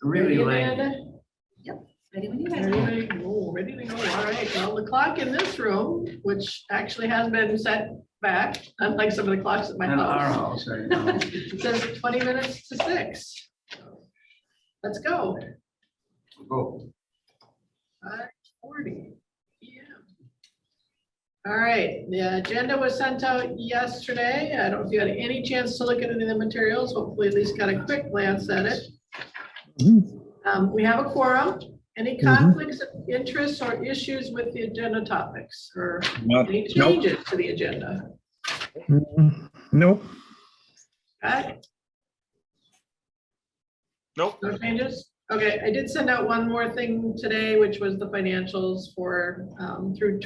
Really late. Yep, ready when you guys Ready are. to go, ready to go. All right, well, the clock in this room, which actually has been set back, unlike some of the clocks at my In our house, house, I know. says 20 minutes to 6. Let's go. Go. 5:40 p.m. All right, the agenda was sent out yesterday. I don't know if you had any chance to look at any of the materials. Hopefully at least got a quick glance at it. We have a quorum. Any conflicts of interest or issues with the agenda topics or any changes to the agenda? Nope. Okay. Nope. No changes? Okay, I did send out one more thing today, which was the financials for through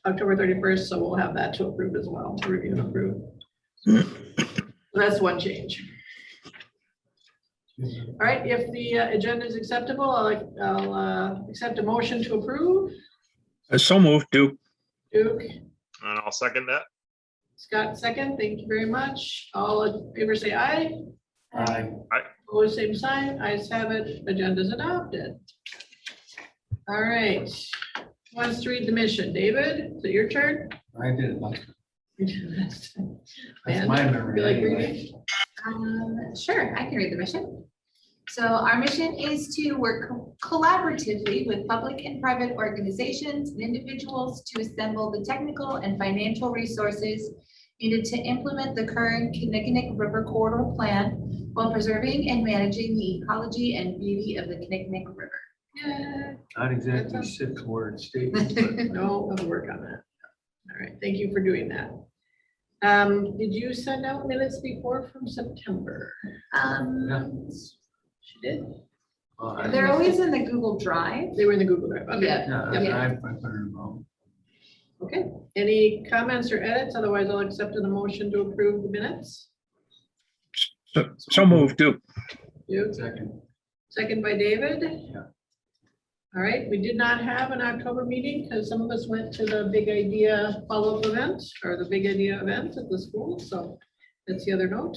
October 31st, so we'll have that to approve as well, to review and approve. So that's one change. All right, if the agenda is acceptable, I'll accept a motion to approve. So moved, Duke. Duke, And I'll second that. Scott, second. Thank you very much. All in favor say aye. Aye. Opposed, same sign. Ayes have it. Agenda's adopted. All right. Who wants to read the mission? David, is it your turn? I did it last time. That's Man, my you memory. like anyway. reading? Sure, I can read the mission. So our mission is to work collaboratively with public and private organizations and individuals to assemble the technical and financial resources needed to implement the current KinniCC River Corridor Plan while preserving and managing the ecology and beauty of the KinniCC River. Yeah. Not exactly 6-word statements, but No, I'll work on that. All right, thank you for doing that. Did you send out minutes before from September? yeah. She did? They're always in the Google Drive. They were in the Google Drive. Okay. Yeah, Yeah. I put it wrong. Okay. Any comments or edits? Otherwise, I'll accept the motion to approve the minutes. So moved, Duke. You, Second. second by David. Yeah. All right, we did not have an October meeting because some of us went to the Big Idea follow-up event or the Big Idea event at the school. So that's the other note.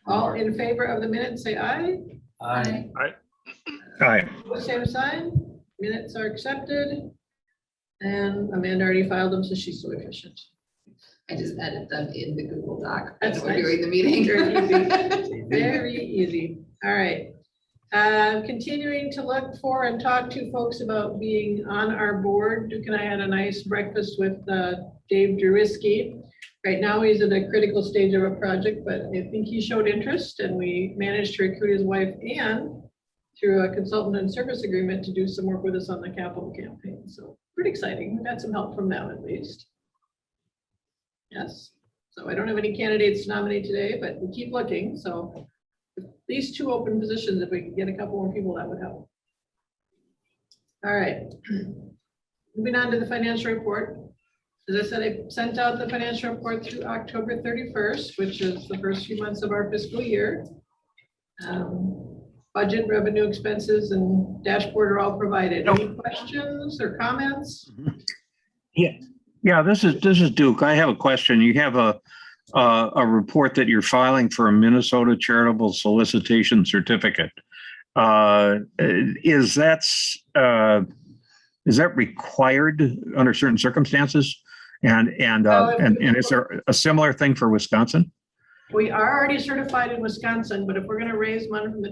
All in favor of the minutes, say aye. Aye. Aye. Same sign. Minutes are accepted. And Amanda already filed them, so she's so efficient. I just edit them in the Google Doc. That's as we're nice. doing the meeting. Very easy. Very easy. All right. Continuing to look for and talk to folks about being on our board. Duke and I had a nice breakfast with Dave Juriski. Right now he's at a critical stage of a project, but I think he showed interest and we managed to recruit his wife Ann through a consultant and service agreement to do some work with us on the capital campaign. So pretty exciting. We got some help from them at least. Yes. So I don't have any candidates to nominate today, but we keep looking. So at least 2 open positions, if we could get a couple more people, that would help. All right. Moving on to the financial report. As I said, I sent out the financial report through October 31st, which is the first few months of our fiscal year. Budget, revenue, expenses, and dashboard are all provided. Any questions or comments? Yeah, this is Duke. I have a question. You have a report that you're filing for a Minnesota charitable solicitation certificate. Is that required under certain circumstances? And is there a similar thing for Wisconsin? We are already certified in Wisconsin, but if we're going to raise money from the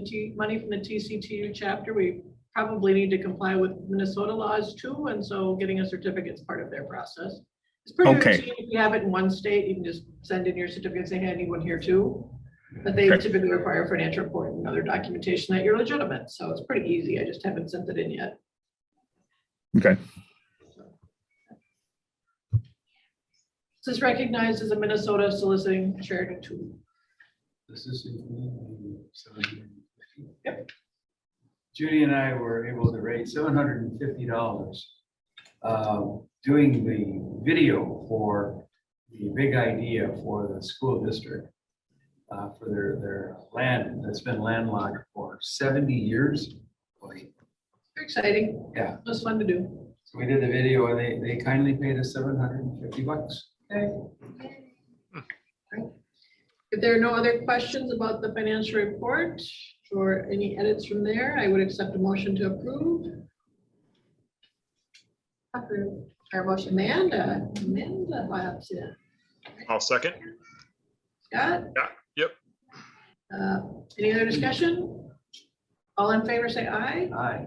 TCTU chapter, we probably need to comply with Minnesota laws too. And so getting a certificate is part of their process. It's pretty Okay. routine. If you have it in one state, you can just send in your certificate and say, hey, I need one here too. But they Okay. typically require a financial report and other documentation that you're legitimate. So it's pretty easy. I just haven't sent it in yet. Okay. This is recognized as a Minnesota soliciting charity tool. This is 750. Yep. Judy and I were able to raise $750 doing the video for the Big Idea for the school district for their land that's been landlocked for 70 years. Very exciting. Yeah. It was fun to do. So we did the video and they kindly paid us $750. Okay. Right. If there are no other questions about the financial report, for any edits from there, I would accept a motion to approve. Approve. Or motion. Amanda, perhaps, yeah. I'll second. Scott? Yeah, yep. Any other discussion? All in favor, say aye. Aye.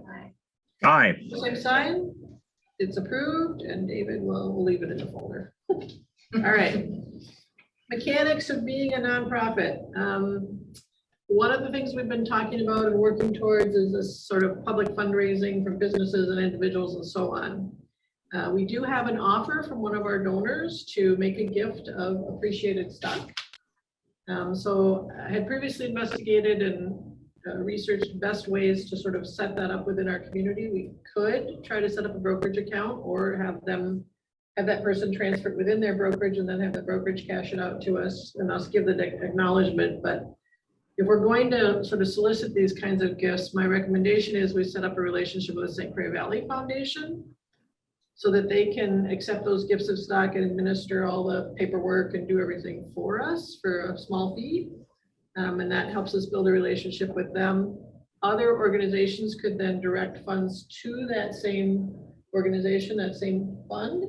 Aye. Same sign. It's approved, and David will leave it in the folder. All right. Mechanics of being a nonprofit. One of the things we've been talking about and working towards is this sort of public fundraising for businesses and individuals and so on. We do have an offer from one of our donors to make a gift of appreciated stock. So I had previously investigated and researched best ways to sort of set that up within our community. We could try to set up a brokerage account or have that person transfer it within their brokerage and then have the brokerage cash it out to us and us give the acknowledgement. But if we're going to sort of solicit these kinds of gifts, my recommendation is we set up a relationship with the St. Croix Valley Foundation so that they can accept those gifts of stock and administer all the paperwork and do everything for us for a small fee. And that helps us build a relationship with them. Other organizations could then direct funds to that same organization, that same fund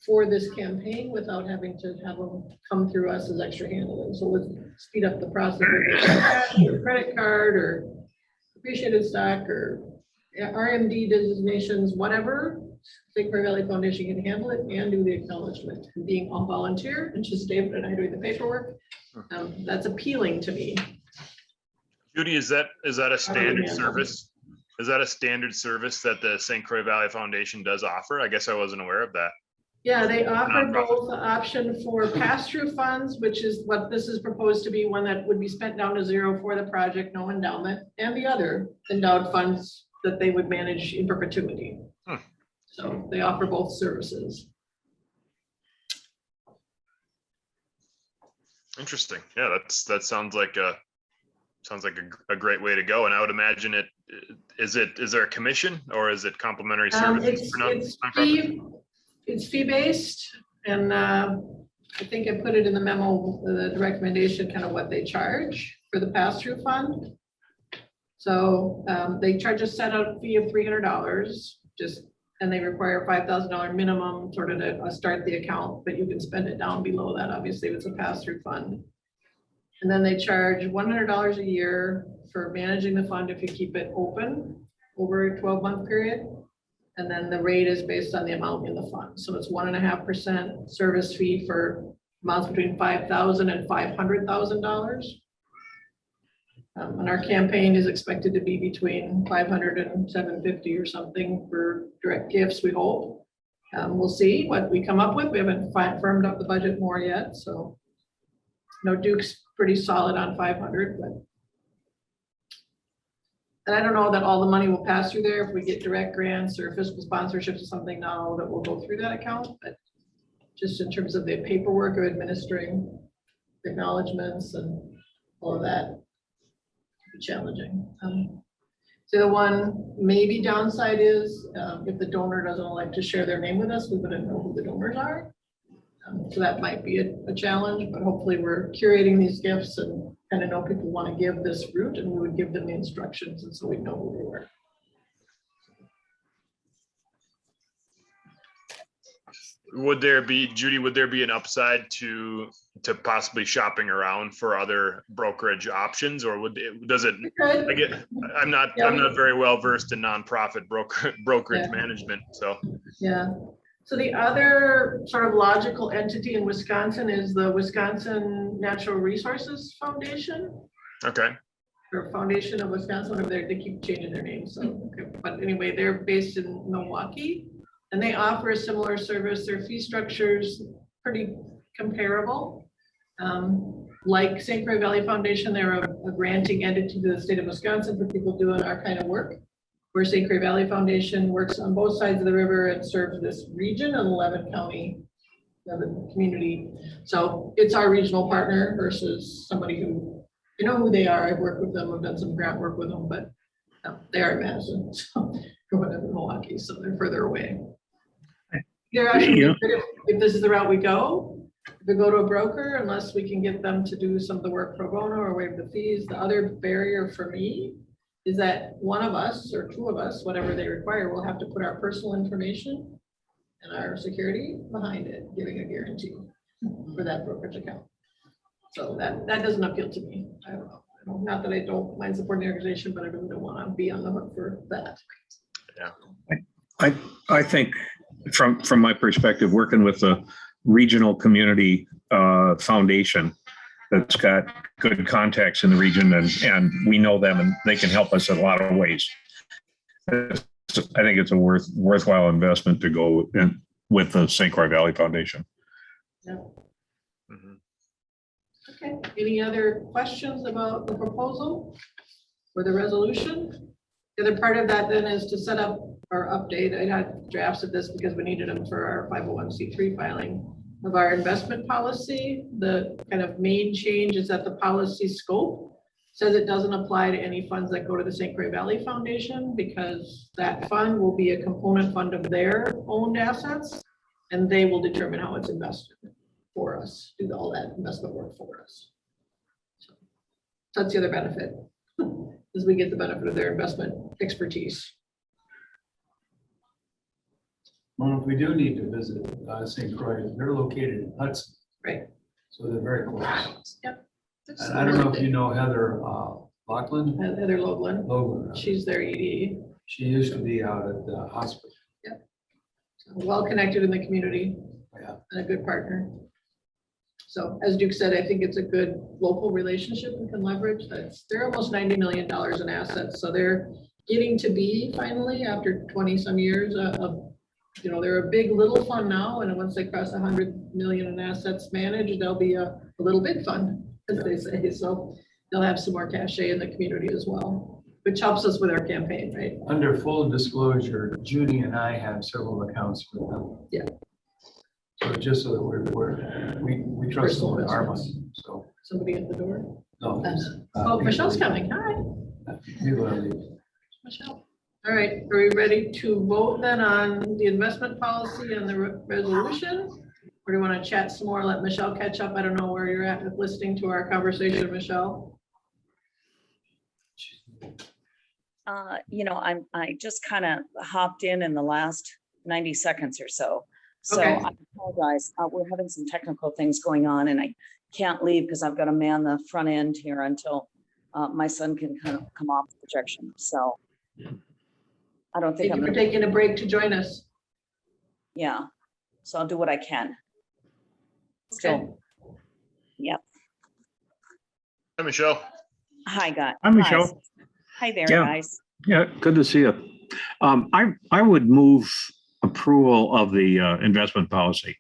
for this campaign without having to have them come through us as extra handling. So let's speed up the process of credit card or appreciated stock or RMD designations, whatever. St. Croix Valley Foundation can handle it and do the acknowledgement. And being all volunteer and just David and I doing the paperwork, that's appealing to me. Judy, is that a standard Yeah. service? Is that a standard service that the St. Croix Valley Foundation does offer? I guess I wasn't aware of that. Yeah, they offer Nonprofit. both the option for pass-through funds, which is what this is proposed to be, one that would be spent down to zero for the project, no endowment, and the other endowed funds that they would manage in perpetuity. So they offer both services. Interesting. Yeah, that sounds like a great way to go. And I would imagine is there a commission or is it complimentary services? It's fee-based, and I think I put it in the memo, the recommendation, kind of what they charge for the pass-through fund. So they charge a set out fee of $300, and they require a $5,000 minimum sort of to start the account, but you can spend it down below that, obviously, if it's a pass-through fund. And then they charge $100 a year for managing the fund if you keep it open over a 12-month period. And then the rate is based on the amount in the fund. So it's 1.5% service fee for amounts between $5,000 and $500,000. And our campaign is expected to be between 500 and 750 or something for direct gifts, we hope. We'll see what we come up with. We haven't firmed up the budget more yet. So no, Duke's pretty solid on 500, but. And I don't know that all the money will pass through there if we get direct grants or fiscal sponsorships or something now that will go through that account, but just in terms of the paperwork of administering acknowledgements and all of that, be challenging. So the one maybe downside is if the donor doesn't like to share their name with us, we wouldn't know who the donors are. So that might be a challenge, but hopefully we're curating these gifts and kind of know people want to give this route, and we would give them the instructions, and so we know who they were. Would there be, Judy, would there be an upside to possibly shopping around for other brokerage options, or does it, I'm not very well versed in nonprofit brokerage management, so. Yeah. So the other sort of logical entity in Wisconsin is the Wisconsin Natural Resources Foundation. Okay. Or Foundation of Wisconsin, whatever they keep changing their name. So, okay. But anyway, they're based in Milwaukee, and they offer a similar service. Their fee structure's pretty comparable. Like St. Croix Valley Foundation, they're a granting entity to the state of Wisconsin for people doing our kind of work. Where St. Croix Valley Foundation works on both sides of the river and serves this region and 11 county community. So it's our regional partner versus somebody who, you know who they are. I've worked with them. I've done some grant work with them, but they are in Madison, so, or whatever, Milwaukee, so they're further away. They're actually, if this is the route we go, If we go to a broker, unless we can get them to do some of the work pro bono or waive the fees, the other barrier for me is that one of us or two of us, whatever they require, will have to put our personal information and our security behind it, giving a guarantee for that brokerage account. So that doesn't appeal to me. I don't know. Not that I don't mind supporting the organization, but I really don't want to be on the hook for that. Yeah. I think from my perspective, working with the regional community foundation that's got good contacts in the region and we know them and they can help us in a lot of ways. I think it's a worthwhile investment to go in with the St. Croix Valley Foundation. Yeah. Mhm. Okay, any other questions about the proposal or the resolution? The other part of that then is to set up or update. I had drafts of this because we needed them for our 501c3 filing of our investment policy. The kind of main change is that the policy scope says it doesn't apply to any funds that go to the St. Croix Valley Foundation because that fund will be a component fund of their owned assets and they will determine how it's invested for us, do all that investment work for us. So that's the other benefit, is we get the benefit of their investment expertise. Well, if we do need to visit St. Croix, they're located in Hudson. Right. So they're very close. Yep. And I don't know if you know Heather Lachlan. Heather Loveland, Logan. she's their ED. She used to be out at the hospital. So well connected in the community. Yeah. And a good partner. So as Duke said, I think it's a good local relationship we can leverage. They're almost $90 million in assets. So they're getting to be finally after 20 some years they're a big little fund now, and once they cross 100 million in assets managed, they'll be a little big fund, as they say. So they'll have some more cachet in the community as well, which helps us with our campaign, right? Under full disclosure, Judy and I have several accounts with them. Yeah. So just so that we trust them with our money, so. Somebody at the door. No. Michelle's coming. Hi, People are leaving. Michelle. All right, are we ready to vote then on the investment policy and the resolution? Or do you want to chat some more, let Michelle catch up? I don't know where you're at with listening to our conversation, Michelle. I just kind of hopped in the last 90 seconds or so. So Okay. I apologize. We're having some technical things going on and I can't leave because I've got to man the front end here until my son can kind of come off the projection. So I don't think Thank I'm you for gonna, taking a break to join us. yeah. So I'll do what I can. Okay. Still, yep. Hi, Michelle. Hi, guys. Hi, Michelle. Hi there, Yeah. guys. Yeah, good to see you. I would move approval of the investment policy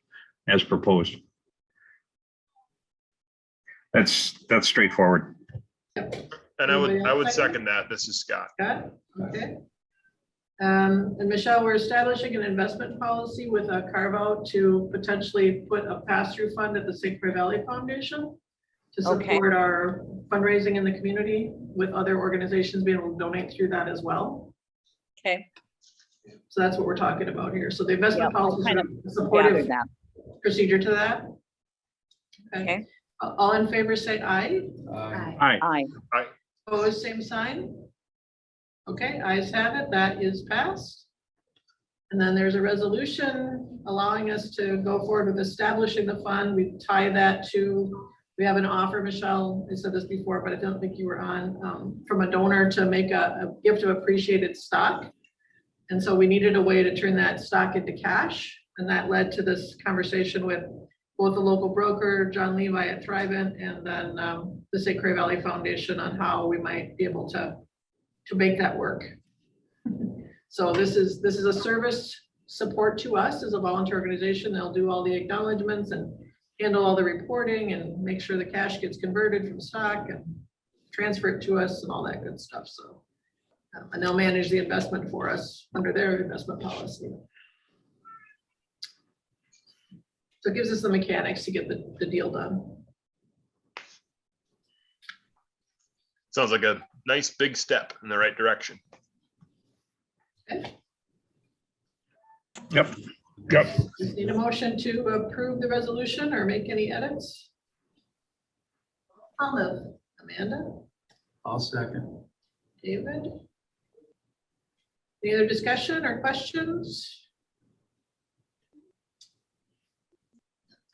as proposed. That's straightforward. Yep. And I Anybody else would second? second that. This is Scott. Got it? Okay. And Michelle, we're establishing an investment policy with a carve out to potentially put a pass-through fund at the St. Croix Valley Foundation to Okay. support our fundraising in the community, with other organizations being able to donate through that as well. Okay. So that's what we're talking about here. So the investment Yeah, I policy kind is of a supportive Gathered that. procedure to that. Okay. All in favor, say aye. Aye. Aye. Aye. Opposed, same sign. Okay, ayes have it. That is passed. And then there's a resolution allowing us to go forward with establishing the fund. We tie that to, we have an offer, Michelle, I said this before, but I don't think you were on, from a donor to make a gift of appreciated stock. And so we needed a way to turn that stock into cash. And that led to this conversation with both the local broker, John Levi at Thrivent, and then the St. Croix Valley Foundation on how we might be able to make that work. So this is a service support to us as a volunteer organization. They'll do all the acknowledgements and handle all the reporting and make sure the cash gets converted from stock and transfer it to us and all that good stuff. So, and they'll manage the investment for us under their investment policy. So it gives us the mechanics to get the deal done. Sounds like a nice big step in the right direction. Okay. Yep. Yep. Just need a motion to approve the resolution or make any edits. I'll move. Amanda, I'll second. David? Any other discussion or questions?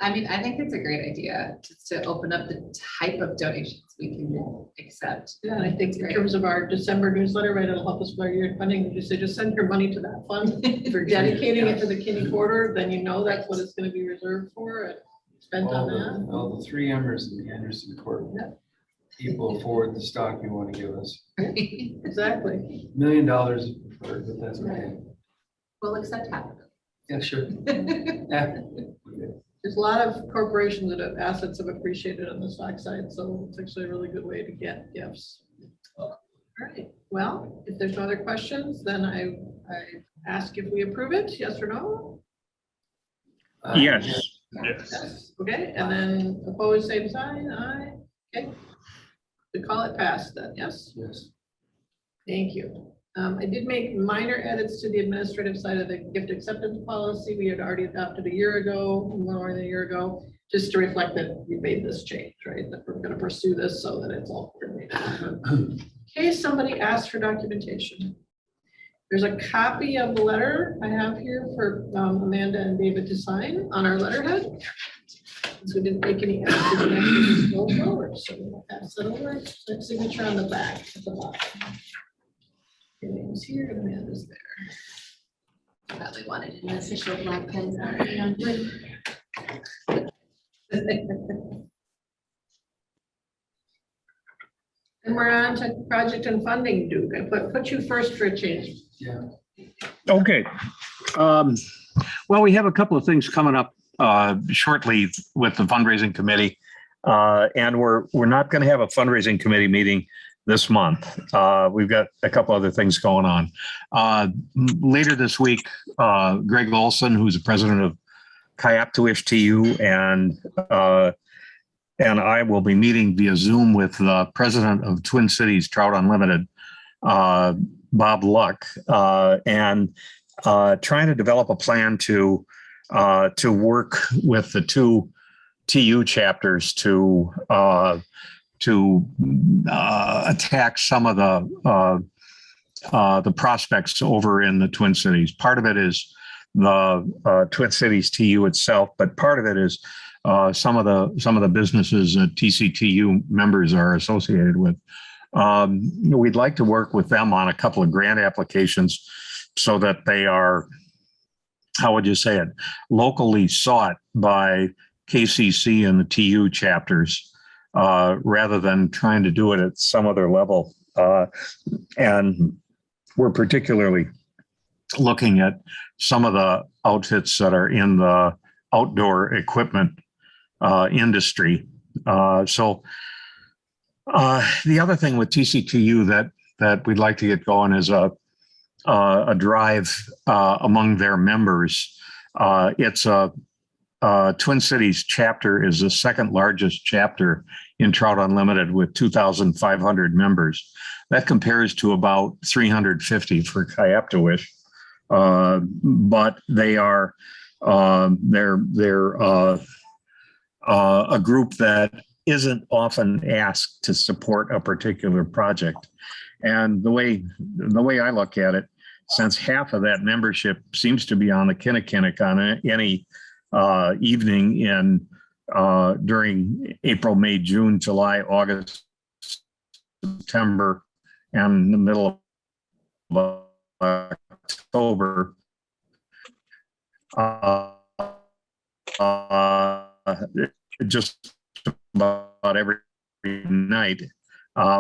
I mean, I think it's a great idea just to open up the type of donations we can accept. Yeah, and I think in Great. terms of our December newsletter, right, it'll help us with our year funding. Just send your money to that fund for dedicating it to the Kinney Quarter, then you know that's what it's gonna be reserved for and spent on that. All the three M's in the Anderson Court. Yeah. People forward the stock you want to give us. Exactly. $1 million is preferred, but that's okay. We'll accept half of Yeah, sure. it. Yeah. There's a lot of corporations that have assets have appreciated on the stock side, so it's actually a really good way to get gifts. All right, well, if there's no other questions, then I ask if we approve it, yes or no? Yes. Yes. Yes, okay, and then opposed, same sign, aye, okay. We call it passed then, yes? Yes. Thank you. I did make minor edits to the administrative side of the gift acceptance policy. We had already adopted a year ago, more than a year ago, just to reflect that we made this change, right? That we're gonna pursue this so that it's all coordinated. In case somebody asks for documentation. There's a copy of the letter I have here for Amanda and David to sign on our letterhead. So we didn't make any edits, we can actually just go forward. So we'll pass that over, signature on the back at the bottom. Your name's here, and Amanda's there. Probably wanted an official black pen already on good. And we're on to project and funding, Duke. I put you first for a change. Yeah. Okay. Well, we have a couple of things coming up shortly with the fundraising committee. And we're not going to have a fundraising committee meeting this month. We've got a couple other things going on. Later this week, Greg Olson, who's the president of Kayaptuish TU, and I will be meeting via Zoom with the president of Twin Cities Trout Unlimited, Bob Luck, and trying to develop a plan to work with the two TU chapters to attack some of the prospects over in the Twin Cities. Part of it is the Twin Cities TU itself, but part of it is some of the businesses that TCTU members are associated with. We'd like to work with them on a couple of grant applications so that they are, how would you say it, locally sought by KCC and the TU chapters, rather than trying to do it at some other level. And we're particularly looking at some of the outfits that are in the outdoor equipment industry. So the other thing with TCTU that we'd like to get going is a drive among their members. It's a Twin Cities chapter is the second largest chapter in Trout Unlimited with 2,500 members. That compares to about 350 for Kayaptuish. But they are they're a group that isn't often asked to support a particular project. And the way I look at it, since half of that membership seems to be on the KinniCC on any evening in during April, May, June, July, August, September, and the middle of October, just about every night.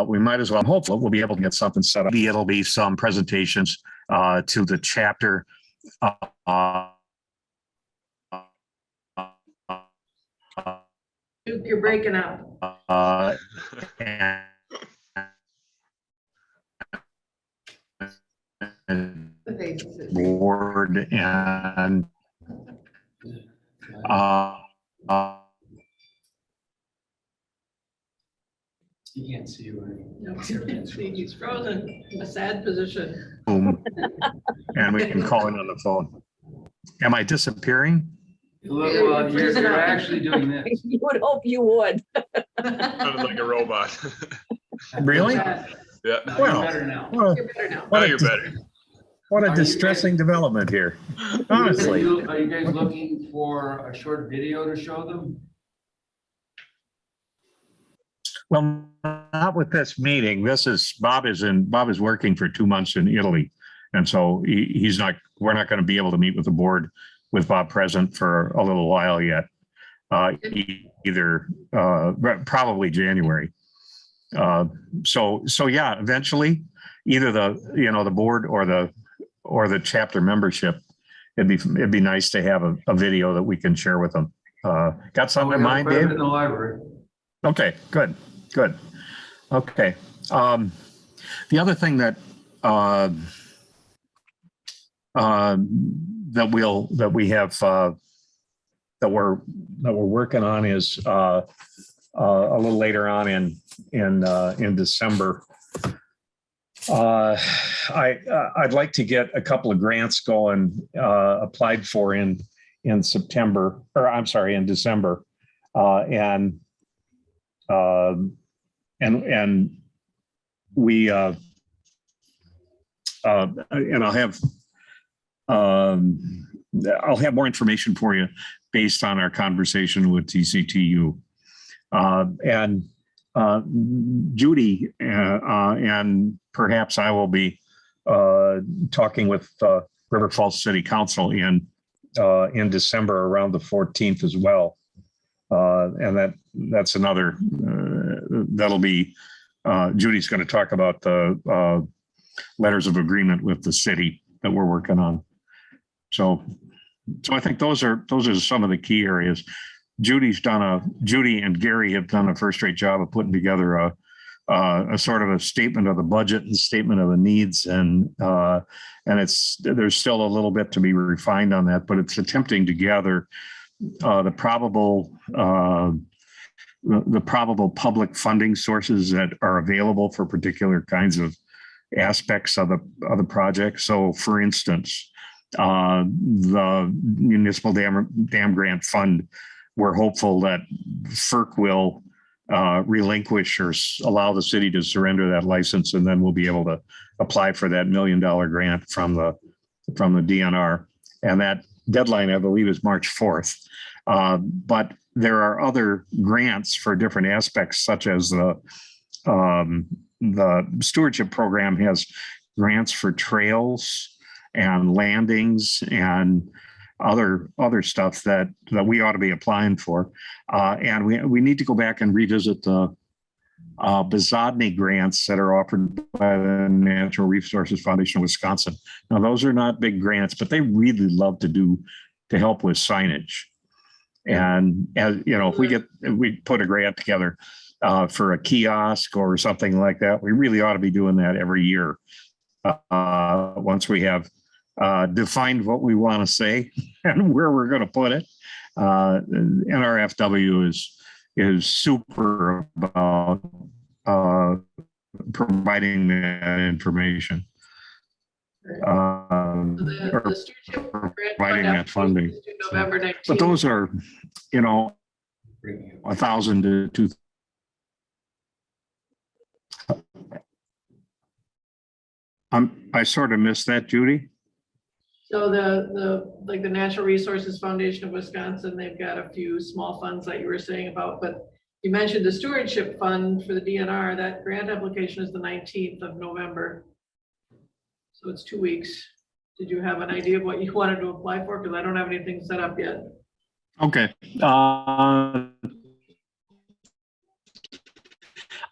We might as well, I'm hopeful we'll be able to get something set up. Maybe it'll be some presentations to the chapter. Duke, you're breaking up. Board and You can't see you. No, he's frozen in a sad position. and we can call in on the phone. Am I disappearing? Well, you're actually doing this. You would hope you would. Sounded like a robot. Really? Yeah, Yeah. No, Well, you're better now. Well, you're better now. Now you're better. What Are a you distressing development here, honestly. Are you guys looking for a short video to show them? Well, not with this meeting. Bob is working for 2 months in Italy. And so we're not going to be able to meet with the board with Bob present for a little while yet. Either probably January. So yeah, eventually either the board or the chapter membership, it'd be nice to have a video that we can share with them. Got something in mind, Dave? In the library. Okay, good. Okay. The other thing that we're working on is a little later on in December. I'd like to get a couple of grants going, applied for in September, or I'm sorry, in December, and we and I'll have more information for you based on our conversation with TCTU. And Judy and perhaps I will be talking with River Falls City Council in December around the 14th as well. And that's another, that'll be, Judy's going to talk about the letters of agreement with the city that we're working on. So I think those are some of the key areas. Judy and Gary have done a first-rate job of putting together a sort of a statement of the budget and statement of the needs, and there's still a little bit to be refined on that, but it's attempting to gather the probable public funding sources that are available for particular kinds of aspects of the project. So, for instance, the municipal dam grant fund, we're hopeful that FERC will relinquish or allow the city to surrender that license, and then we'll be able to apply for that $1 million grant from the DNR. And that deadline, I believe, is March 4th. But there are other grants for different aspects, such as the stewardship program has grants for trails and landings and other stuff that we ought to be applying for. And we need to go back and revisit the Bezodny grants that are offered by the Natural Resources Foundation of Wisconsin. Now, those are not big grants, but they really love to help with signage. And as you know, if we put a grant together for a kiosk or something like that, we really ought to be doing that every year. Once we have defined what we want to say and where we're going to put it. NRFW is super about providing that information. Or providing that funding. November 19th. But those are, 1,000 to 2,000. I sort of missed that, Judy. So the Natural Resources Foundation of Wisconsin, they've got a few small funds that you were saying about, but you mentioned the stewardship fund for the DNR. That grant application is the 19th of November. So it's 2 weeks. Did you have an idea of what you wanted to apply for? Because I don't have anything set up yet. Okay. I'm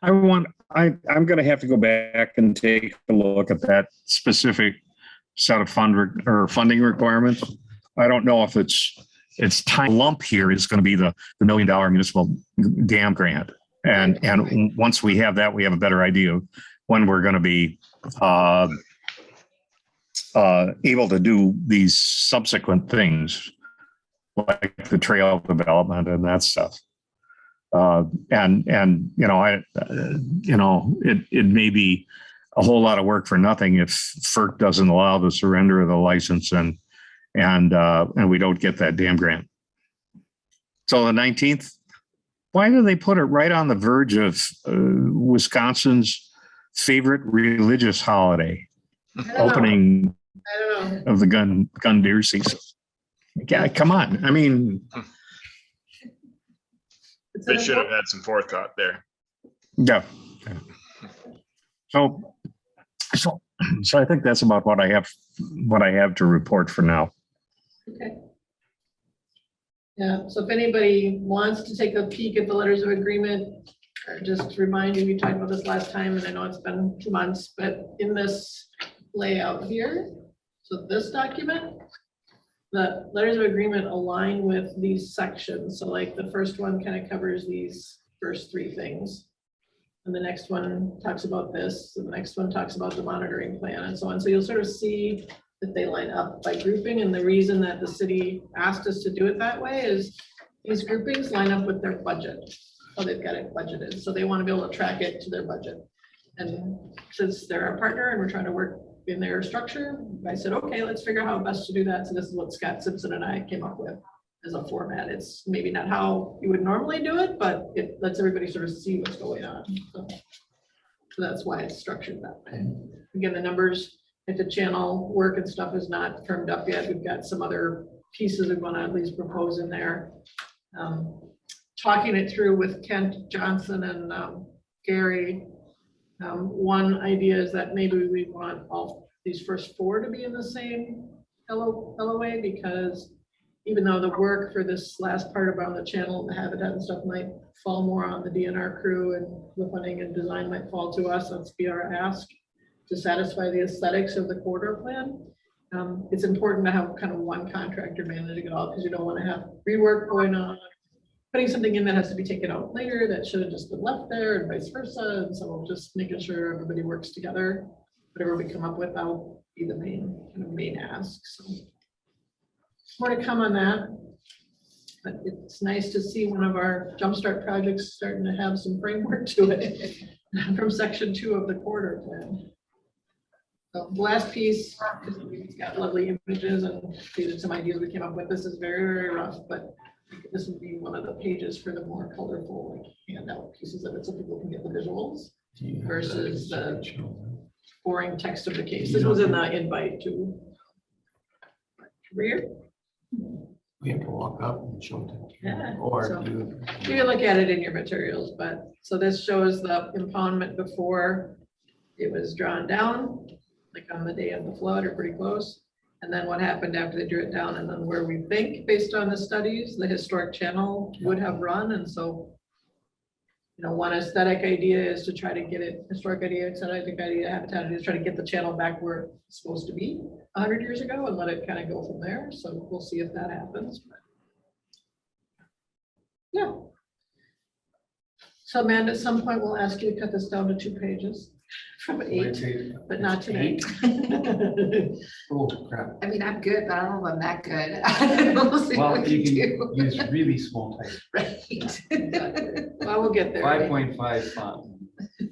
going to have to go back and take a look at that specific set of funding requirements. I don't know if it's time lump here is going to be the $1 million municipal dam grant. And once we have that, we have a better idea of when we're going to be able to do these subsequent things like the trail development and that stuff. It may be a whole lot of work for nothing if FERC doesn't allow the surrender of the license and and we don't get that damn grant. So the 19th, why do they put it right on the verge of Wisconsin's favorite religious holiday, I don't know. opening I don't know. of the gun deer season? Yeah, come on. I mean, It's They an should have had some forethought there. yeah. So I think that's about what I have to report for now. Okay. Yeah, so if anybody wants to take a peek at the letters of agreement, or just remind you, we talked about this last time, and I know it's been 2 months, but in this layout here, so this document, the letters of agreement align with these sections. So like the first one kind of covers these first 3 things. And the next one talks about this, and the next one talks about the monitoring plan and so on. So you'll sort of see that they line up by grouping. And the reason that the city asked us to do it that way is these groupings line up with their budget. Oh, they've got it budgeted. So they want to be able to track it to their budget. And since they're our partner and we're trying to work in their structure, I said, okay, let's figure out how best to do that. So this is what Scott Simpson and I came up with as a format. It's maybe not how you would normally do it, but it lets everybody sort of see what's going on. So that's why it's structured that way. Again, the numbers at the channel work and stuff is not firmed up yet. We've got some other pieces we want to at least propose in there. Talking it through with Kent Johnson and Gary, one idea is that maybe we want all these first 4 to be in the same LOA, because even though the work for this last part around the channel and the habitat and stuff might fall more on the DNR crew, and the funding and design might fall to us, let's be our ask to satisfy the aesthetics of the corridor plan. It's important to have kind of one contractor managing it all, because you don't want to have rework going on, putting something in that has to be taken out later that should have just been left there, and vice versa. And so just making sure everybody works together. Whatever we come up with, that'll be the main ask. So more to come on that. But it's nice to see one of our jumpstart projects starting to have some framework to it from section 2 of the corridor plan. So the last piece, it's got lovely images, and these are some ideas we came up with. This is very, very rough, but this would be one of the pages for the more colorful, like, handout pieces of it, so people can get the visuals versus the boring text of the case. This was in the invite too. Rear. We have to walk up and show it. Yeah, Or so- do. You can look at it in your materials, but so this shows the impoundment before it was drawn down, like on the day of the flood or pretty close. And then what happened after they drew it down, and then where we think, based on the studies, the historic channel would have run. And so, one aesthetic idea is to try to get it, historic idea, aesthetic idea, habitat idea, is try to get the channel back where it's supposed to be 100 years ago and let it kind of go from there. So we'll see if that happens. But yeah. So Amanda, at some point we'll ask you to cut this down to 2 pages from 8, but not tonight. Oh, crap. I mean, I'm good, but I don't know if I'm that good. We'll see what Well, we you can can do. use really small type, Right. Well, we'll get there. 5.5 font.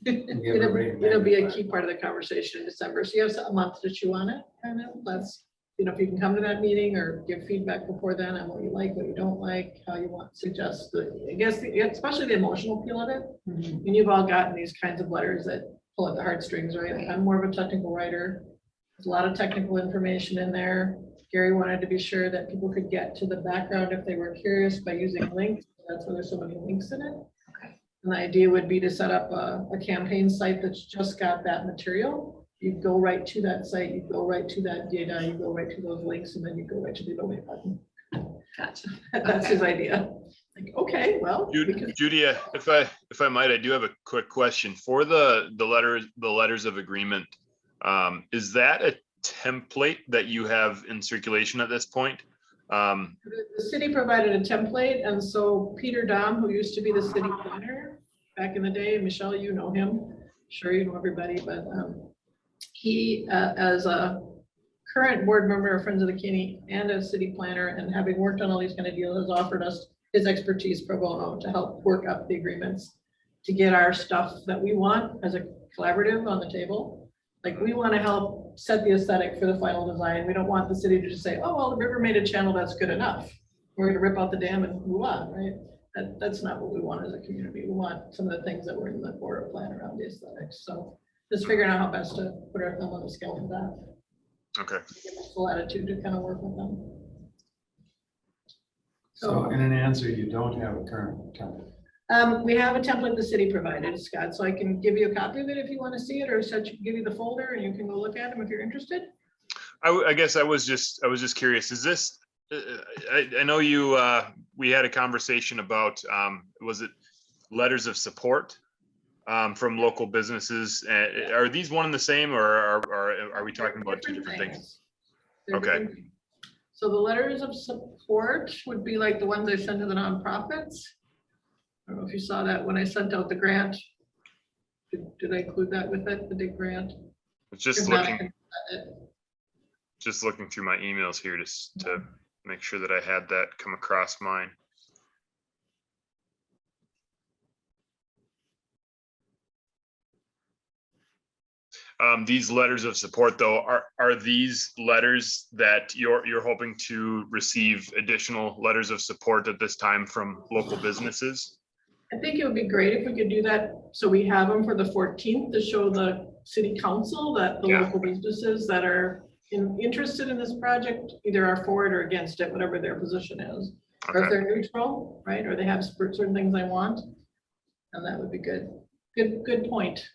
Give everybody It'll be a magnified. key part of the conversation in December. So you have a month to chew on it, kind of. Let's, if you can come to that meeting or give feedback before then on what you like, what you don't like, how you want to suggest I guess, especially the emotional appeal of it. Mhm. And you've all gotten these kinds of letters that pull at the heartstrings, right? I'm more of a technical writer. There's a lot of technical information in there. Gary wanted to be sure that people could get to the background if they were curious by using links. That's why there's so many links in it. Okay. And the idea would be to set up a campaign site that's just got that material. You go right to that site, you go right to that data, you go right to those links, and then you go right to the donate button. Gotcha. That's his idea. Like, okay, well. we can- Judy, if I might, I do have a quick question for the letters of agreement. Is that a template that you have in circulation at this point? The city provided a template, and so Peter Dom, who used to be the city planner back in the day, Michelle, you know him, sure you know everybody, but he, as a current board member of Friends of the Kinney and a city planner, and having worked on all these kind of deals, has offered us his expertise pro bono to help work up the agreements to get our stuff that we want as a collaborative on the table. Like, we want to help set the aesthetic for the final design. We don't want the city to just say, oh, well, the river made a channel, that's good enough. We're gonna rip out the dam and move on, right? That's not what we want as a community. We want some of the things that were in the Bora plan around the aesthetics. So just figuring out how best to put our thumb on the scale for that. Okay. Give us full attitude to kind of work with them. So in an answer, you don't have a current template. We have a template the city provided, Scott, so I can give you a copy of it if you want to see it, or give you the folder and you can go look at them if you're interested. I guess I was just curious. Is this? I know you. We had a conversation about. Was it letters of support from local businesses? Are these one and the same, or are we talking about two different things? They're Okay. different things. So the letters of support would be like the ones I send to the nonprofits. I don't know if you saw that when I sent out the grant. Did I include that with it, the big grant? It's just If not, I looking. can add it. Just looking through my emails here just to make sure that I had that come across mine. These letters of support, though, are these letters that you're hoping to receive additional letters of support at this time from local businesses? I think it would be great if we could do that. So we have them for the 14th to show the city council that the Yeah. local businesses that are interested in this project either are for it or against it, whatever their position is. Or if Okay. they're neutral, right? Or they have certain things they want. And that would be good. Good point.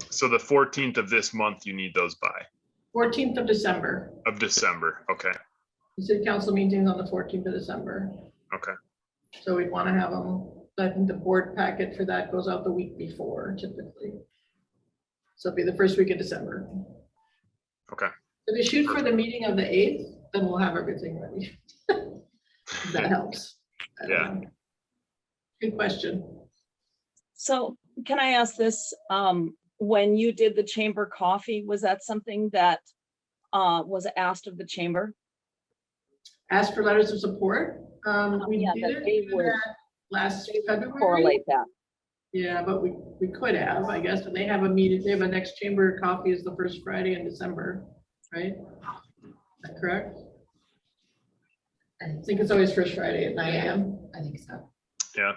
So the 14th of this month, you need those by 14th of December. of December. Okay. The city council meeting's on the 14th of December. Okay. So we'd want to have them, I think the board packet for that goes out the week before typically. So it'll be the first week of December. Okay. If we shoot for the meeting of the 8th, then we'll have everything ready. If that helps. I don't Yeah. know. Good question. So can I ask this, when you did the chamber coffee, was that something that was asked of the chamber? Ask for letters of support. We Yeah, did that it they would last February. correlate that? Yeah, but we could have, I guess, and they have a meeting, they have a next chamber coffee is the first Friday in December, right? Is that correct? I think it's always first Friday at 9 AM. I think so. Yeah.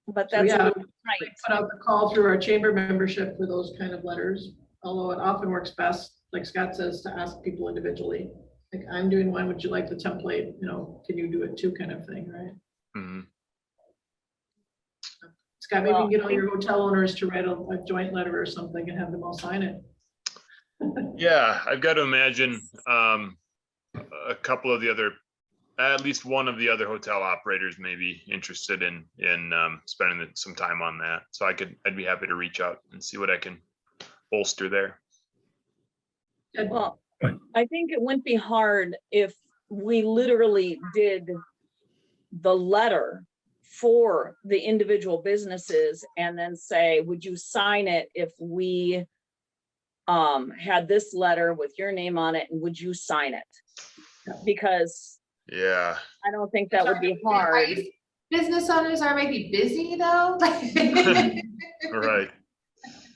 But So that's yeah, right. we put out the call through our chamber membership for those kind of letters, although it often works best, like Scott says, to ask people individually. Like, I'm doing one, would you like the template? You know, can you do it too, kind of thing, right? Mhm. Scott, maybe you Well, can get all your hotel owners to write a joint letter or something and have them all sign it. Yeah, I've got to imagine a couple of the other, at least one of the other hotel operators may be interested in spending some time on that. So I'd be happy to reach out and see what I can bolster there. Well, I think it wouldn't be hard if we literally did the letter for the individual businesses and then say, would you sign it if we had this letter with your name on it, and would you sign it? Because Yeah. I don't think that would be hard. Business owners are maybe busy though. Right.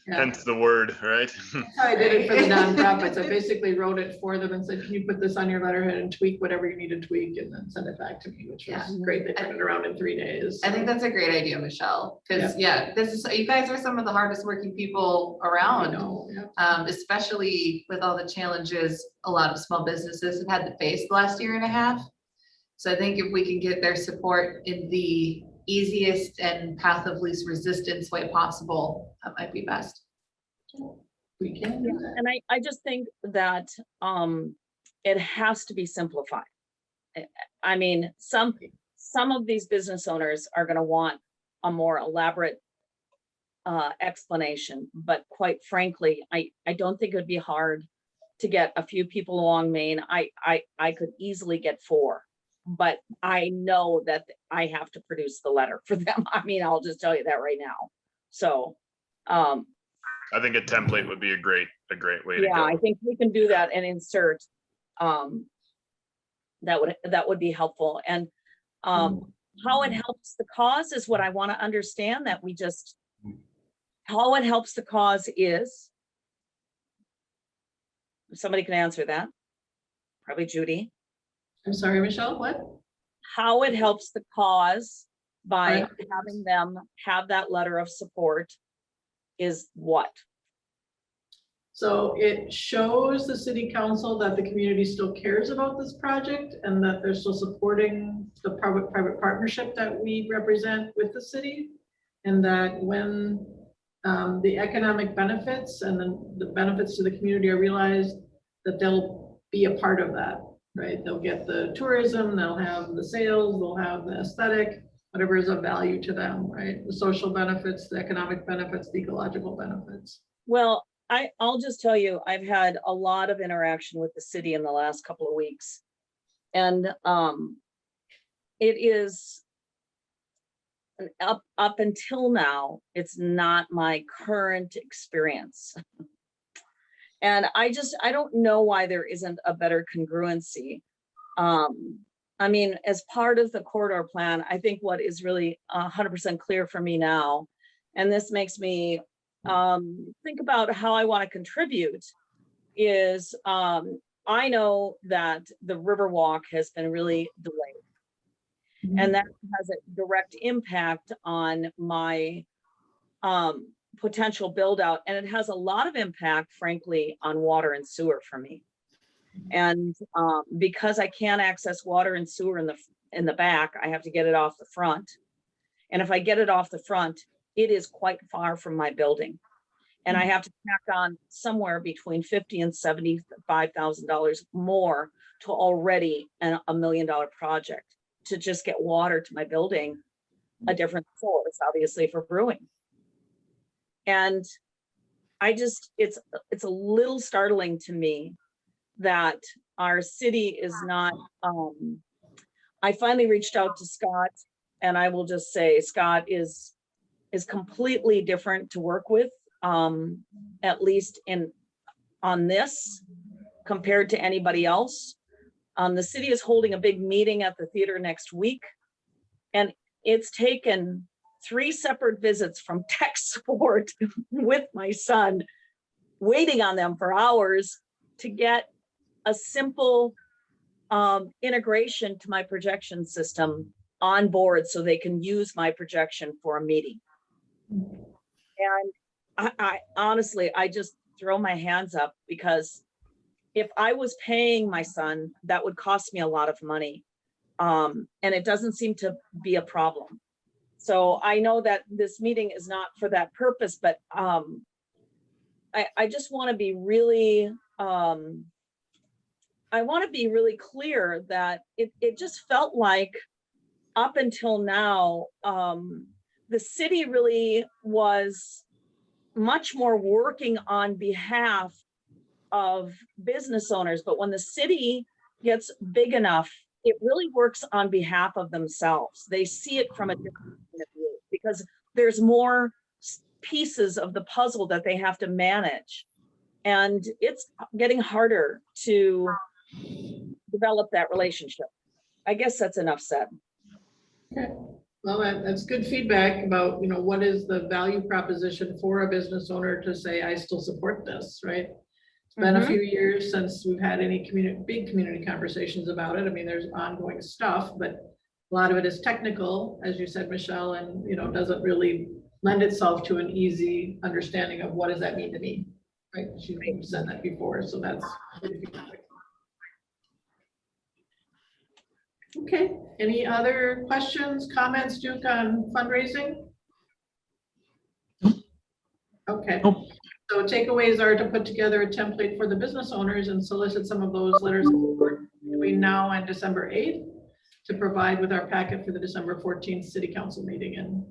Yeah. Hence the word, right? That's how I did it for the nonprofits. I basically wrote it for them and said, can you put this on your letterhead and tweak whatever you need to tweak and then send it back to me, which was Yeah. great. They turned it around in 3 days. I think that's a great idea, Michelle, because you guys are some of the hardest working people I around. know, yeah. Especially with all the challenges a lot of small businesses have had to face the last year and a half. So I think if we can get their support in the easiest and path of least resistance way possible, that might be best. We can do that. And I just think that it has to be simplified. I mean, some of these business owners are going to want a more elaborate explanation, but quite frankly, I don't think it would be hard to get a few people along Maine. I could easily get 4, but I know that I have to produce the letter for them. I mean, I'll just tell you that right now. So I think a template would be a great way to yeah, go. I think we can do that and insert. That would be helpful. And how it helps the cause is what I want to understand, that we just How it helps the cause is, somebody can answer that, probably Judy. I'm sorry, Michelle, what? How it helps the cause by Right. having them have that letter of support is what? So it shows the city council that the community still cares about this project and that they're still supporting the public-private partnership that we represent with the city. And that when the economic benefits and then the benefits to the community are realized, that they'll be a part of that, right? They'll get the tourism, they'll have the sales, they'll have the aesthetic, whatever is of value to them, right? The social benefits, the economic benefits, the ecological benefits. Well, I'll just tell you, I've had a lot of interaction with the city in the last couple of weeks. And it is up until now, it's not my current experience. And I don't know why there isn't a better congruency. I mean, as part of the corridor plan, I think what is really 100% clear for me now, and this makes me think about how I want to contribute, is I know that the Riverwalk has been really delayed, and that has a direct impact on my potential build out, and it has a lot of impact, frankly, on water and sewer for me. And because I can't access water and sewer in the back, I have to get it off the front. And if I get it off the front, it is quite far from my building. And I have to tack on somewhere between $50,000 and $75,000 more to already $1 million project to just get water to my building, a different source, obviously, for brewing. And it's a little startling to me that our city is not, I finally reached out to Scott, and I will just say Scott is completely different to work with, at least on this compared to anybody else. The city is holding a big meeting at the theater next week, and it's taken 3 separate visits from tech support with my son, waiting on them for hours to get a simple integration to my projection system on board so they can use my projection for a meeting. And I honestly, I just throw my hands up, because if I was paying my son, that would cost me a lot of money. And it doesn't seem to be a problem. So I know that this meeting is not for that purpose, but I just want to be really, I want to be really clear that it just felt like up until now, the city really was much more working on behalf of business owners. But when the city gets big enough, it really works on behalf of themselves. They see it from a different point of view because there's more pieces of the puzzle that they have to manage. And it's getting harder to develop that relationship. I guess that's enough said. Okay. Well, that's good feedback about, what is the value proposition for a business owner to say, I still support this, right? It's been a few years since we've had any big community conversations about it. I mean, there's ongoing stuff, but a lot of it is technical, as you said, Michelle, and, doesn't really lend itself to an easy understanding of what does that mean to me, right? You said that before, so that's good feedback. Okay, any other questions, comments, Duke, on fundraising? Okay, so takeaways are to put together a template for the business owners and solicit some of those letters of support between now and December 8th to provide with our packet for the December 14th City Council meeting, and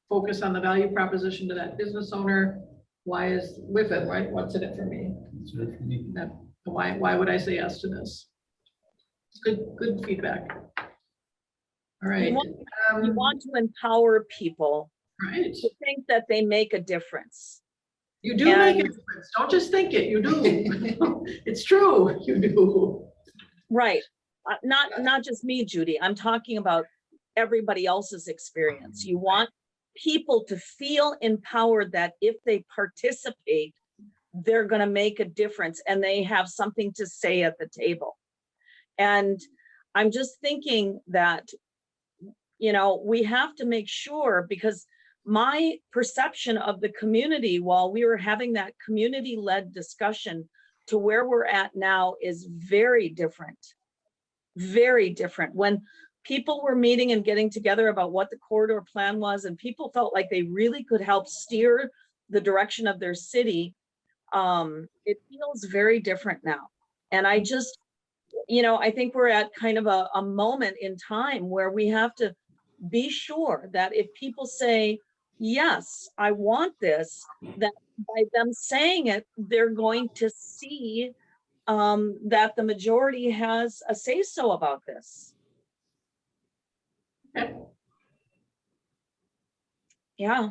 focus on the value proposition to that business owner. Why is with it, right? What's in it for me? Why would I say yes to this? Good feedback. All right. You want to empower people right. to think that they make a difference. You do make a difference. Don't just think it, you do. It's true, you do. Right. Not just me, Judy. I'm talking about everybody else's experience. You want people to feel empowered that if they participate, they're going to make a difference and they have something to say at the table. And I'm just thinking that, you know, we have to make sure, because my perception of the community while we were having that community-led discussion to where we're at now is very different. Very different. When people were meeting and getting together about what the corridor plan was, and people felt like they really could help steer the direction of their city, it feels very different now. And I just, you know, I think we're at kind of a moment in time where we have to be sure that if people say, yes, I want this, that by them saying it, they're going to see that the majority has a say so about this. Okay. Yeah.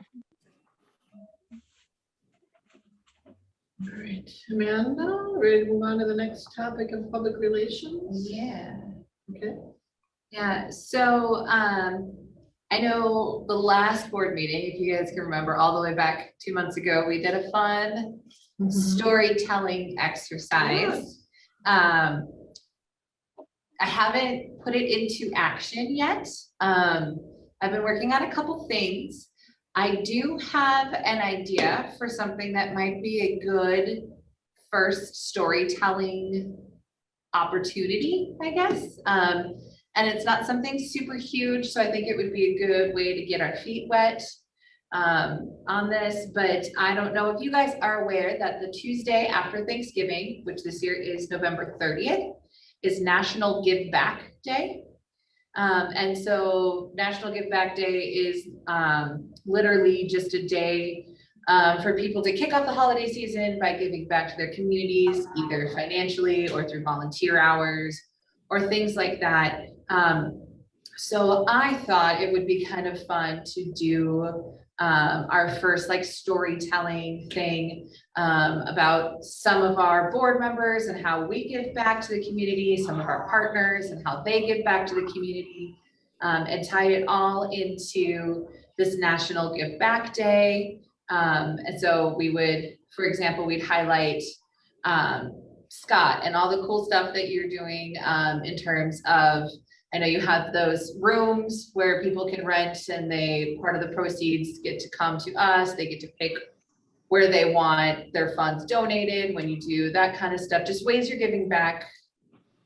All right, Amanda, ready to move on to the next topic of public relations? Yeah. Okay. Yeah, so I know the last board meeting, if you guys can remember, all the way back 2 months ago, we did a fun storytelling exercise. I haven't put it into action yet. I've been working on a couple things. I do have an idea for something that might be a good first storytelling opportunity, I guess. And it's not something super huge, so I think it would be a good way to get our feet wet on this. But I don't know if you guys are aware that the Tuesday after Thanksgiving, which this year is November 30th, is National Give Back Day. And so National Give Back Day is literally just a day for people to kick off the holiday season by giving back to their communities, either financially or through volunteer hours or things like that. So I thought it would be kind of fun to do our first like storytelling thing about some of our board members and how we give back to the community, some of our partners and how they give back to the community, and tie it all into this National Give Back Day. And so we would, for example, we'd highlight Scott and all the cool stuff that you're doing in terms of, I know you have those rooms where people can rent and they, part of the proceeds get to come to us. They get to pick where they want their funds donated when you do that kind of stuff, just ways you're giving back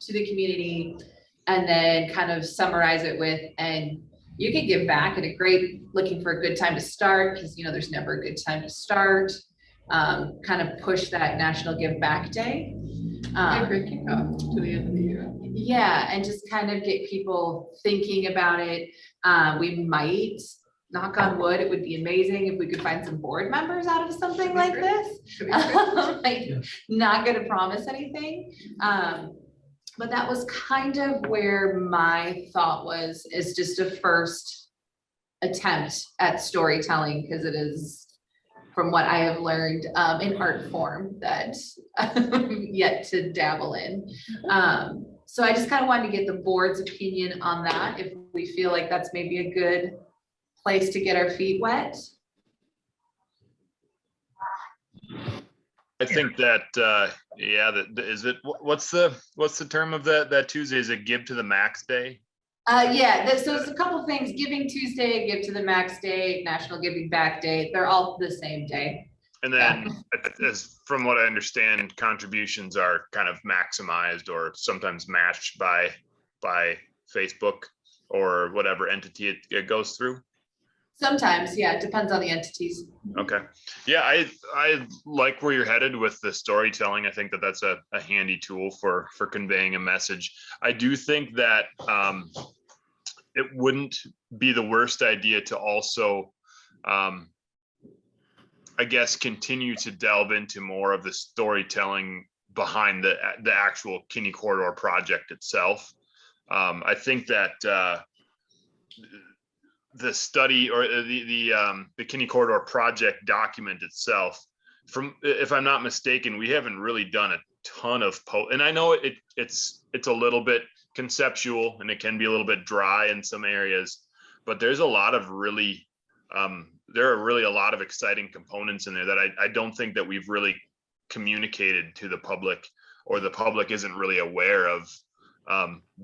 to the community, and then kind of summarize it with, and you can give back at a great, looking for a good time to start, because you know there's never a good time to start. Kind of push that National Give Back Day. Great kickoff to the end of the year. Yeah, and just kind of get people thinking about it. We might, knock on wood, it would be amazing if we could find some board members out of something like this. Like, not gonna promise anything. But that was kind of where my thought was, is just a first attempt at storytelling, because it is, from what I have learned, an art form that I'm yet to dabble in. So I just kind of wanted to get the board's opinion on that, if we feel like that's maybe a good place to get our feet wet. I think that, yeah, that is it. What's the term of that Tuesday? Is it Give to the Max Day? Yeah, so there's a couple things: Giving Tuesday, Give to the Max Day, National Giving Back Day. They're all the same day. And then, as from what I understand, contributions are kind of maximized or sometimes matched by Facebook or whatever entity it goes through. Sometimes, yeah, it depends on the entities. Okay. Yeah, I like where you're headed with the storytelling. I think that that's a handy tool for conveying a message. I do think that it wouldn't be the worst idea to also, I guess, continue to delve into more of the storytelling behind the actual Kinney Corridor project itself. I think that the study or the Kinney Corridor project document itself, from, if I'm not mistaken, we haven't really done a ton of and I know it's a little bit conceptual and it can be a little bit dry in some areas, but there's a lot of really there are really a lot of exciting components in there that I don't think that we've really communicated to the public, or the public isn't really aware of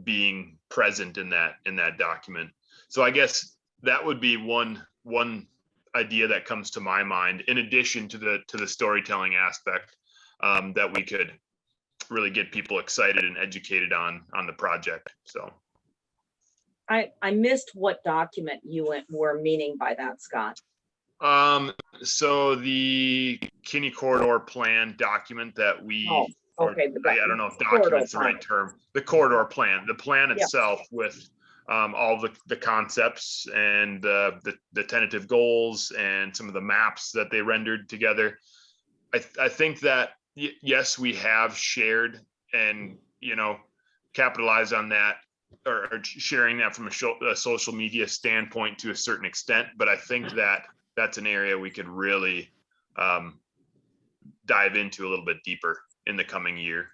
being present in that document. So I guess that would be one idea that comes to my mind, in addition to the storytelling aspect, that we could really get people excited and educated on the project. So I missed what document you were meaning by that, Scott. So the Kinney corridor plan document that we, Okay. I don't know if document's the right term, the corridor plan, the plan itself with all the concepts and the tentative goals and some of the maps that they rendered together. I think that yes, we have shared and, capitalized on that, or sharing that from a social media standpoint to a certain extent. But I think that that's an area we could really dive into a little bit deeper in the coming year.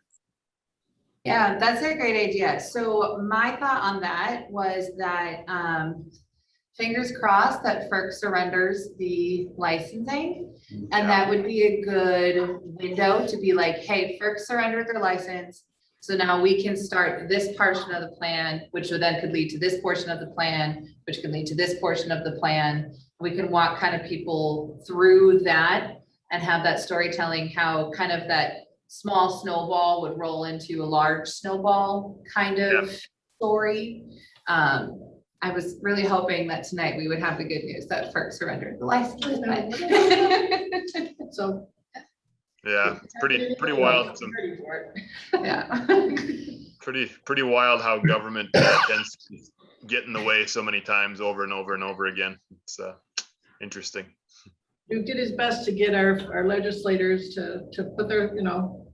Yeah, that's a great idea. So my thought on that was that fingers crossed that FERC surrenders the licensing. And that would be a good window to be like, hey, FERC surrendered their license. So now we can start this portion of the plan, which then could lead to this portion of the plan, which can lead to this portion of the plan. We can walk kind of people through that and have that storytelling, how kind of that small snowball would roll into a large snowball kind of story. I was really hoping that tonight we would have the good news that FERC surrendered the license. So. Yeah, it's pretty wild. Yeah. Pretty wild how government tends to get in the way so many times over and over and over again. It's interesting. Duke did his best to get our legislators to put their,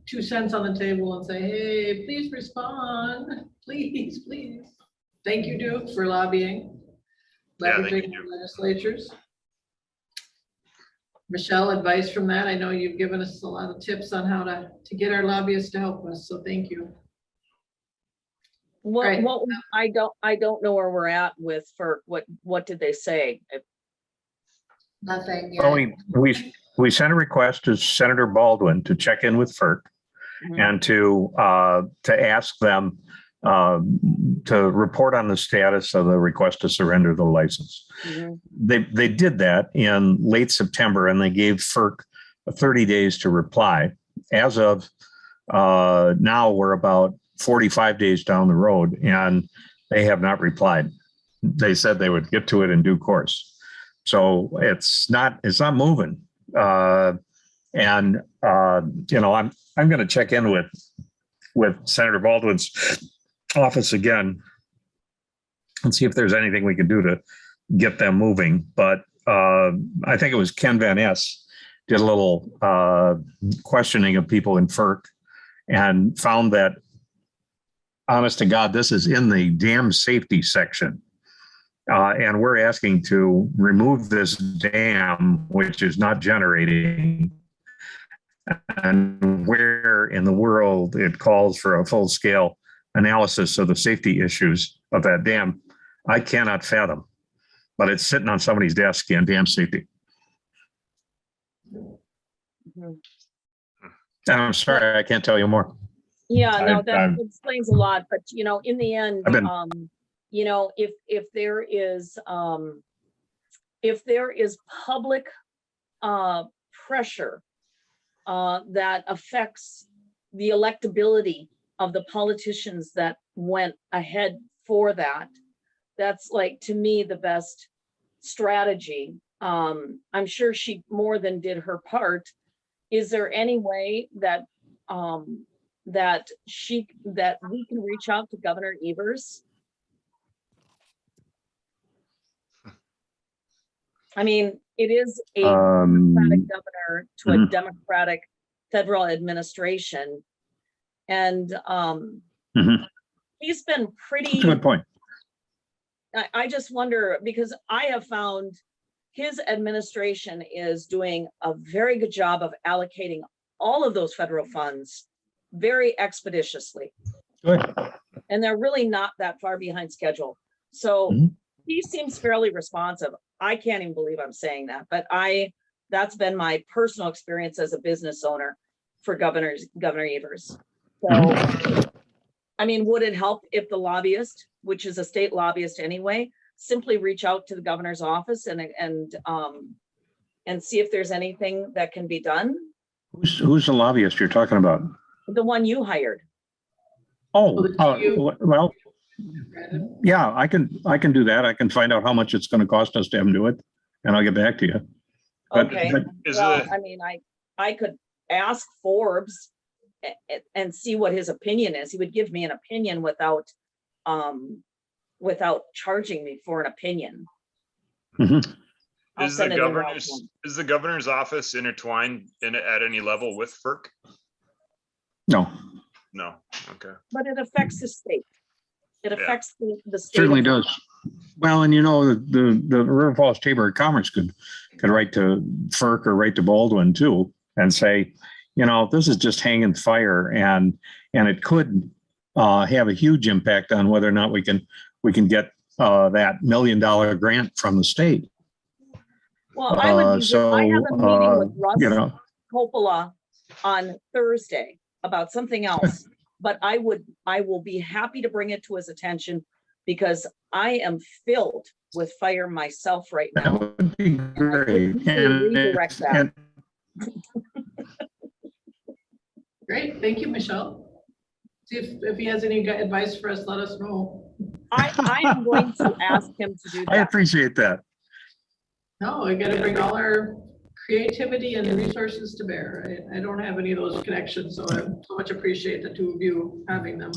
2 cents on the table and say, hey, please respond, please. Thank you, Duke, for lobbying. Leveraging legislatures. Michelle, advice from that? I know you've given us a lot of tips on how to get our lobbyists to help us, so thank you. What I don't know where we're at with FERC. What did they say? Nothing. Well, we sent a request to Senator Baldwin to check in with FERC and to ask them to report on the status of the request to surrender the license. They did that in late September, and they gave FERC 30 days to reply. As of now, we're about 45 days down the road, and they have not replied. They said they would get to it in due course. So it's not moving. I'm going to check in with Senator Baldwin's office again and see if there's anything we can do to get them moving. But I think it was Ken Van Ness did a little questioning of people in FERC and found that, honest to God, this is in the dam safety section. And we're asking to remove this dam, which is not generating. And where in the world it calls for a full-scale analysis of the safety issues of that dam, I cannot fathom. But it's sitting on somebody's desk in dam safety. And I'm sorry, I can't tell you more. Yeah, no, that explains a lot. But in the end, if there is public pressure that affects the electability of the politicians that went ahead for that, that's like, to me, the best strategy. I'm sure she more than did her part. Is there any way that that we can reach out to Governor Evers? I mean, it is a Democratic governor to a Democratic federal administration. And he's been pretty. Good point. I just wonder, because I have found his administration is doing a very good job of allocating all of those federal funds very expeditiously. Good. And they're really not that far behind schedule. So he seems fairly responsive. I can't even believe I'm saying that, but that's been my personal experience as a business owner for Governor Evers. So, I mean, would it help if the lobbyist, which is a state lobbyist anyway, simply reach out to the governor's office and see if there's anything that can be done? Who's the lobbyist you're talking about? The one you hired. Oh, well, yeah, I can do that. I can find out how much it's going to cost us to have them do it, and I'll get back to you. Okay. Is Well, it, I mean, I could ask Forbes and see what his opinion is. He would give me an opinion without charging me for an opinion. Mhm. I'll is send the it in writing. governor's, is the governor's office intertwined at any level with FERC? No, No, okay. But it affects the state. It affects the state. certainly of- does. Well, and you know, the River Falls Chamber of Commerce could write to FERC or write to Baldwin too and say, you know, this is just hanging fire, and it could have a huge impact on whether or not we can get that $1 million grant from the state. Well, I have a meeting with Russ you know, Coppola on Thursday about something else, but I will be happy to bring it to his attention because I am filled with fire myself right that now. would be great. Redirect that. Great, thank you, Michelle. See if he has any advice for us, let us know. I am going to ask him to do I that. appreciate that. No, we gotta bring all our creativity and resources to bear, right? I don't have any of those connections, so I so much appreciate the two of you having them.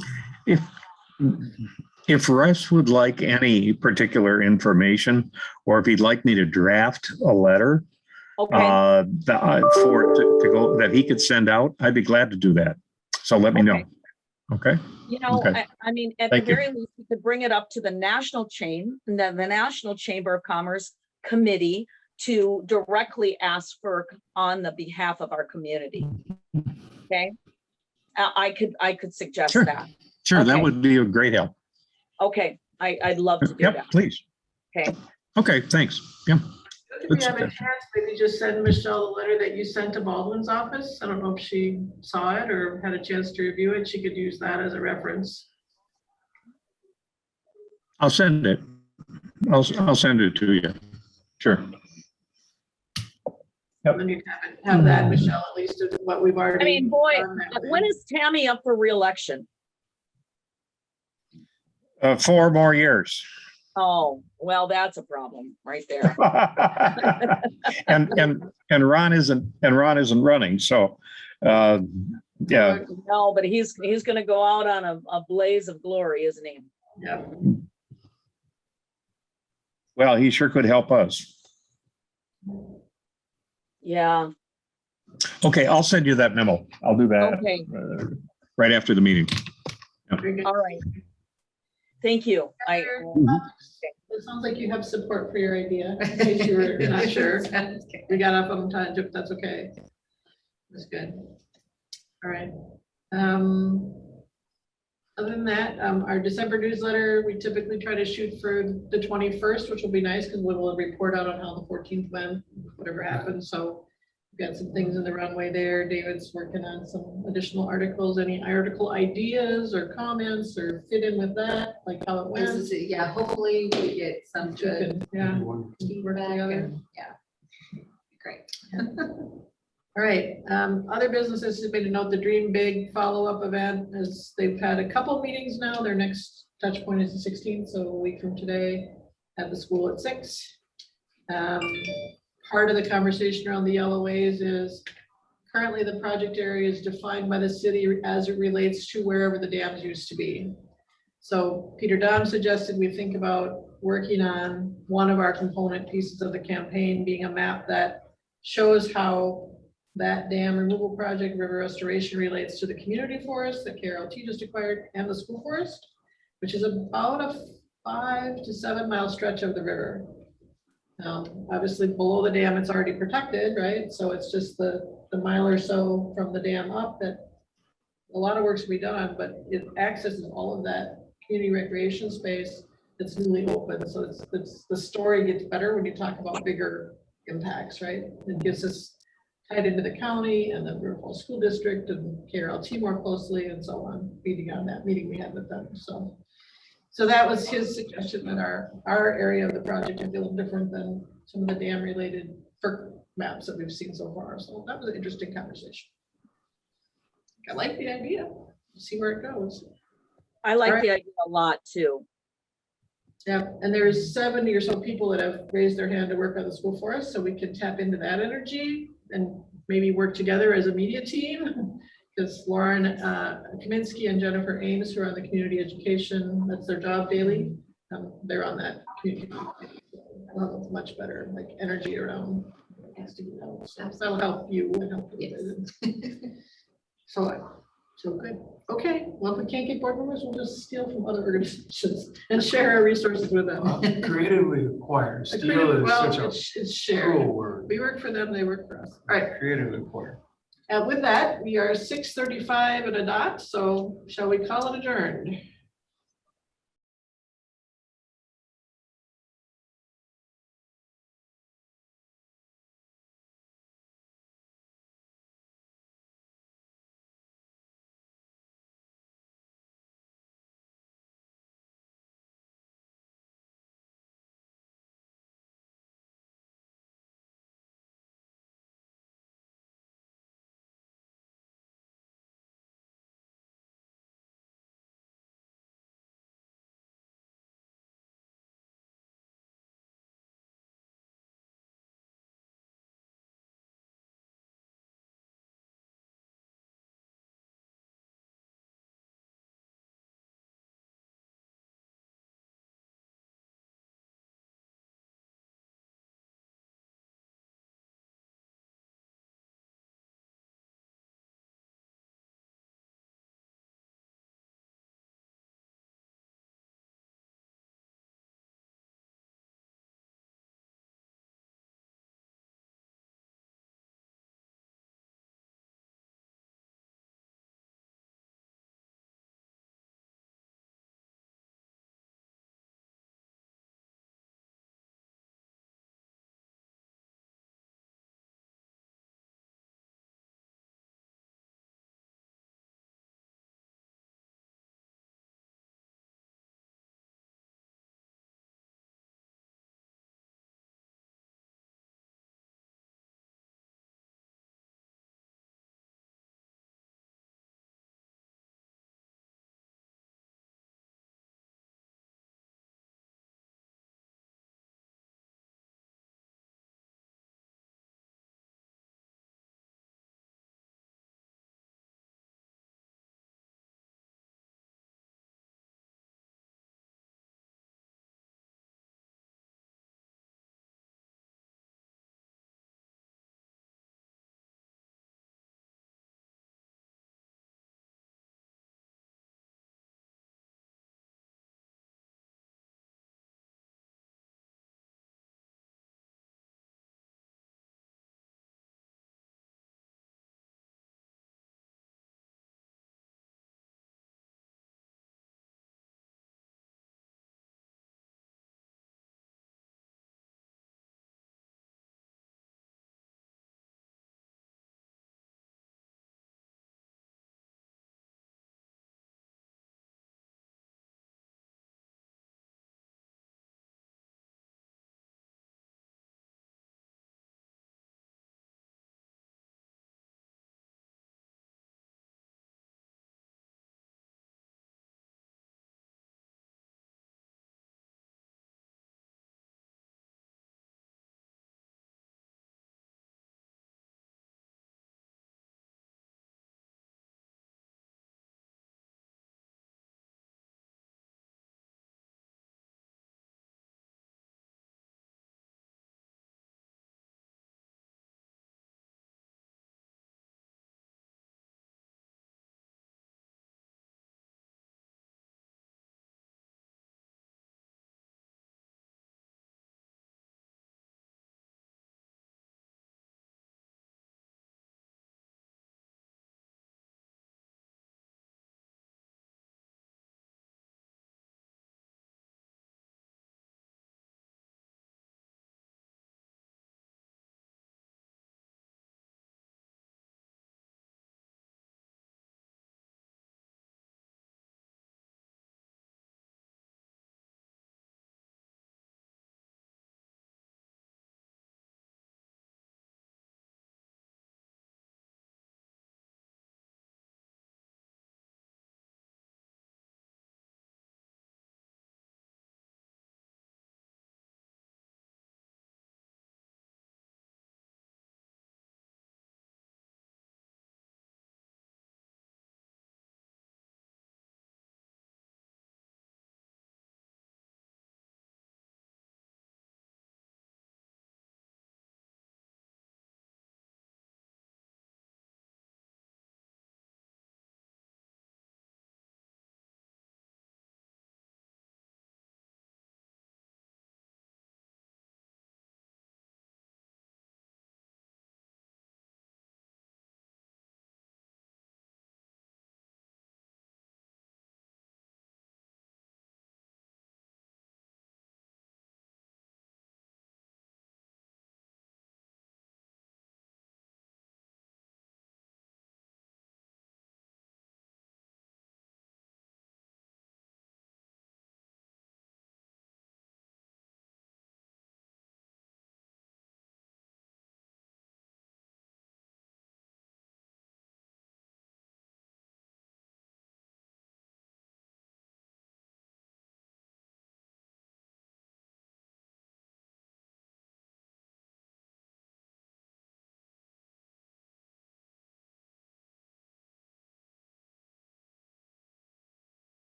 If Russ would like any particular information, or if he'd like me to draft a letter Okay, to go that he could send out, I'd be glad to do that. So let me know. Okay. you know, Okay. I mean, at the Thank you. very least, we could bring it up to the national the National Chamber of Commerce Committee to directly ask for on the behalf of our community. Okay. I could suggest Sure. that. Sure, that Okay. would be a great help. Okay, I'd love to do Yep, that. please. Okay. Okay, thanks. Yeah. If you have a chance, maybe just send Michelle the letter that you sent to Baldwin's office. I don't know if she saw it or had a chance to review it. She could use that as a reference. I'll send it. I'll send it to you. Sure. Yep. Then you have that, Michelle, at least of what we've already. I mean, boy, done that when way. is Tammy up for reelection? 4 more years. Oh, well, that's a problem right there. and Ron isn't running. So, yeah. No, but he's gonna go out on a blaze of glory, isn't he? Yeah. Well, he sure could help us. Yeah, Okay, I'll send you that memo. I'll do that okay, right after the meeting. Very good. all right. Thank you. It sounds like you have support for your idea, in case you were not sure. We got up on time, but that's okay. That's good. All right. Other than that, our December newsletter, we typically try to shoot for the 21st, which will be nice because we will report out on how the 14th went, whatever happened. So we've got some things in the runway there. David's working on some additional articles. Any article ideas or comments or fit in with that, like how it went? This is it. Yeah, hopefully we get some good Yeah. feedback together. and, yeah. Great. All right, other businesses have made a note, the Dream Big follow-up event is, they've had a couple meetings now. Their next touch point is the 16th, so a week from today at the school at 6. Part of the conversation around the LOAs is currently the project area is defined by the city as it relates to wherever the dams used to be. So Peter Dom suggested we think about working on one of our component pieces of the campaign being a map that shows how that dam removal project, river restoration, relates to the community forest that KRLT just acquired and the school forest, which is about a 5 to 7 mile stretch of the river. Obviously below the dam, it's already protected, right? So it's just the mile or so from the dam up that a lot of work's to be done, but it accesses all of that community recreation space it's newly open, so it's, the story gets better when you talk about bigger impacts, right? It gives us tied into the county and the Riverfall School District and KRLT more closely and so on, feeding on that meeting we had with them, so. So that was his suggestion that our area of the project is a little different than some of the dam related FERC maps that we've seen so far, so that was an interesting conversation. I like the idea, see where it goes. I like Alright. the idea a lot too. Yeah, and there's 70 or so people that have raised their hand to work on the school forest, so we can tap into that energy and maybe work together as a media team. Because Lauren Kaminsky and Jennifer Ames, who are on the community education, that's their job daily. They're on that community. Well, it's much better, like energy around. what has to be done. So that'll help you and help you. So good. Okay, well, if we can't get board members, we'll just steal from other organizations and share our resources with them. Creatively acquired. Steal is Well, such a it's shared. cruel word. We work for them, they work for us. All right. Creatively acquired. With that, we are 6:35 at a dot, so shall we call it adjourned?